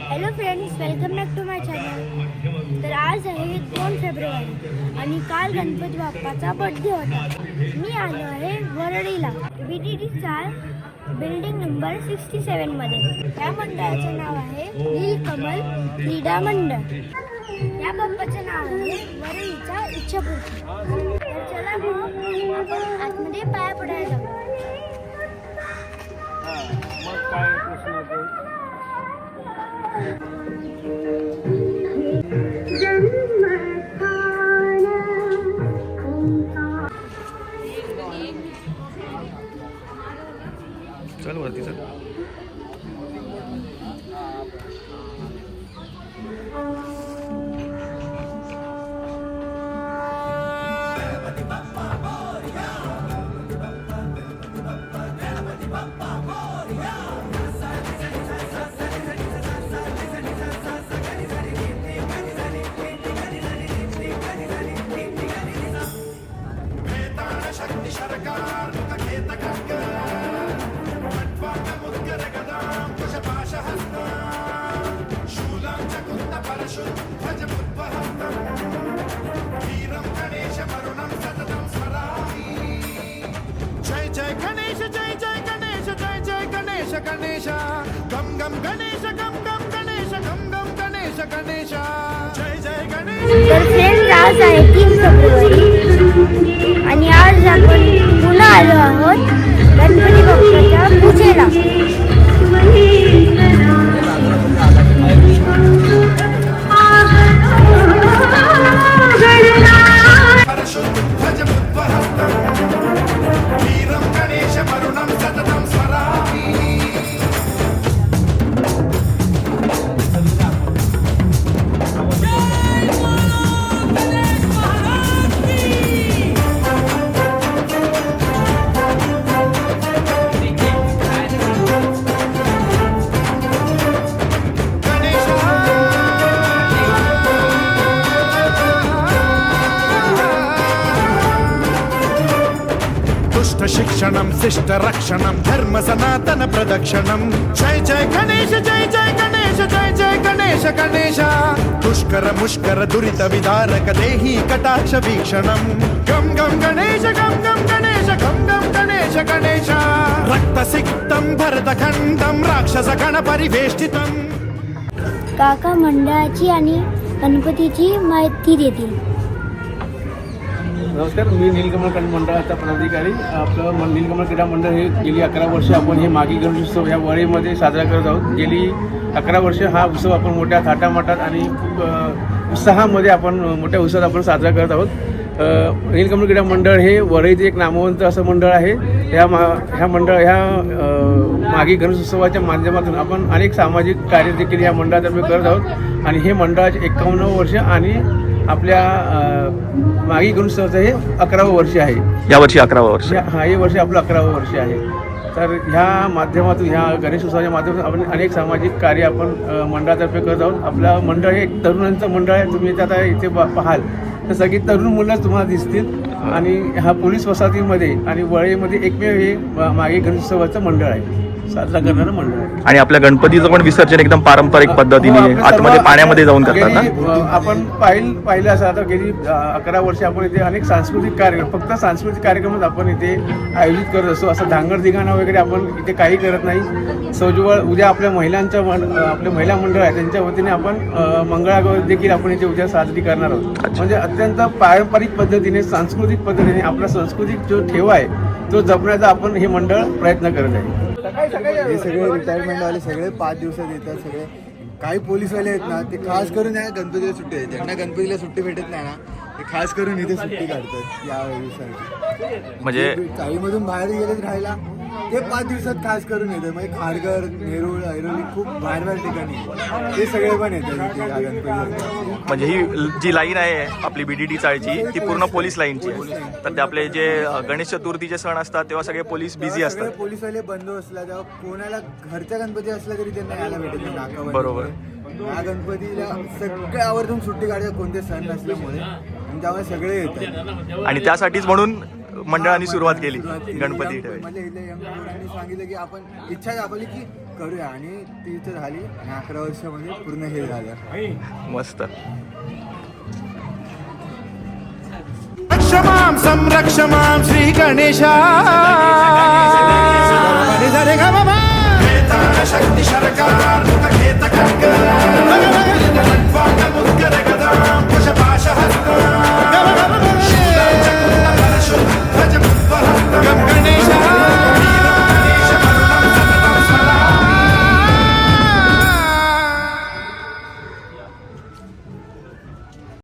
Hello friends, welcome back to my channel. तर आज आहे 2 फेब्रुवारी आणि काल गणपती बाप्पाचा बर्थडे होता. मी आलो आहे वरळीला BDD चाळ बिल्डिंग नंबर 67 मध्ये. या मंडळाचे नाव आहे नीलकमल क्रीडा मंडळ. या बाप्पाचे नाव आहे वरळीचा इच्छापूर्ती. तर चला मग आपण आतमध्ये पाया पडायला जाऊ. चल वरती चल. जय गणेश जय जय गणेश जय जय गणेश गणेश गम गम गणेश गम गम गणेश गम गम गणेश गणेश जय जय गणेश. तर फ्रेंड्स, आज आहे 3 फेब्रुवारी आणि आज आपण पुन्हा आलो आहोत गणपती बाप्पाच्या पूजेला. शिक्षणं शिष्ट रक्षणं धर्म सनातन प्रदक्षिणं जय जय गणेश जय जय गणेश जय जय गणेश गणेश दुष्कर मुष्कर दुरित विदारक देहि कटाक्ष वीक्षणं गम गम गणेश गम गम गणेश गम गम गणेश गणेश रक्तसिक्तं भरतखंडं राक्षस गण परिवेष्टितं. काका मंडळाची आणि गणपतीची माहिती देतील. नमस्कार, मी नीलकमल क्रीडा मंडळाचा पदाधिकारी. आपलं नीलकमल क्रीडा मंडळ हे गेली 11 वर्षे आपण हे मागी गणेशोत्सव या वळीमध्ये साजरा करत आहोत. गेली 11 वर्षे हा उत्सव आपण मोठ्या थाटामाटात आणि खूप उत्साहामध्ये आपण मोठ्या उत्साहात आपण साजरा करत आहोत. नीलकमल क्रीडा मंडळ हे वरळीचे एक नामवंत असं मंडळ आहे. ह्या मागी गणेशोत्सवाच्या माध्यमातून आपण अनेक सामाजिक कार्य देखील या मंडळातर्फे करत आहोत आणि हे मंडळाचे 51 वर्ष आणि आपल्या मागी गणेशोत्सवाचं हे 11वं वर्ष आहे. यावर्षी 11वं वर्ष. हे वर्ष आपलं 11वं वर्ष आहे. तर ह्या माध्यमातून ह्या गणेशोत्सवाच्या माध्यमातून आपण अनेक सामाजिक कार्य आपण मंडळातर्फे करत आहोत. आपलं मंडळ हे एक तरुणांचं मंडळ आहे. तुम्ही आता इथे पाहाल तर सगळी तरुण मुलं तुम्हाला दिसतील आणि हा पोलीस वसाहतीमध्ये आणि वळीमध्ये एकमेव हे मागी गणेशोत्सवाचं मंडळ आहे, साजरा करणारं मंडळ आहे. आणि आपल्या गणपतीचं पण विसर्जन एकदम पारंपरिक पद्धतीने आतमध्ये पाण्यामध्ये जाऊन करतात ना. आपण पाहिलं असं आता गेली 11 वर्षे आपण इथे अनेक सांस्कृतिक कार्यक्रम, फक्त सांस्कृतिक कार्यक्रमच आपण इथे आयोजित करत असतो. असं धांगड-धिंगाणा वगैरे आपण इथे काही करत नाही. सोजवळ उद्या आपल्या महिलांच्या आपले महिला मंडळ आहे त्यांच्या वतीने आपण मंगळागौर देखील आपण इथे उद्या साजरी करणार आहोत. म्हणजे अत्यंत पारंपरिक पद्धतीने, सांस्कृतिक पद्धतीने आपला सांस्कृतिक जो ठेवा आहे तो जपण्याचा आपण हे मंडळ प्रयत्न करत आहे. हे सगळे रिटायरमेंटवाले सगळे 5 दिवसात येतात. सगळे काही पोलीसवाले आहेत ना, ते खास करून या गणपतीला सुट्टी आहे. ज्यांना गणपतीला सुट्टी भेटत नाही ना, ते खास करून इथे सुट्टी काढतात या दिवसाची. म्हणजे चाळीमधून बाहेर गेलेत राहायला ते 5 दिवसात खास करून येतात. म्हणजे खारघर, नेरूळ, ऐरोली खूप बाहेर बाहेर ठिकाणी ते सगळे पण येतात इथे या गणपतीला. म्हणजे ही जी लाईन आहे आपली BDD चाळीची ती पूर्ण पोलीस लाईनची आहे. तर ते आपले जे गणेश चतुर्थीचे सण असतात तेव्हा सगळे पोलीस बिझी असतात. पोलीसवाले बंदोबस्तला जेव्हा कोणाला घरच्या गणपती असला तरी त्यांना यायला भेटत नाही नाकावर. बरोबर. या गणपतीला सगळे आवर्जून सुट्टी काढतात कोणते सण नसल्यामुळे, आणि त्यामुळे सगळे येतात. आणि त्यासाठीच म्हणून मंडळाने सुरुवात केली गणपती ठेवायची. म्हणजे इथे यंग मुलांनी सांगितलं की आपण इच्छा दाखवली की करूया आणि ती तर झाली आणि 11 वर्षामध्ये पूर्ण हे झालं. मस्त. क्षमां संरक्ष मां श्री गणेशा शक्ती सरकार घेत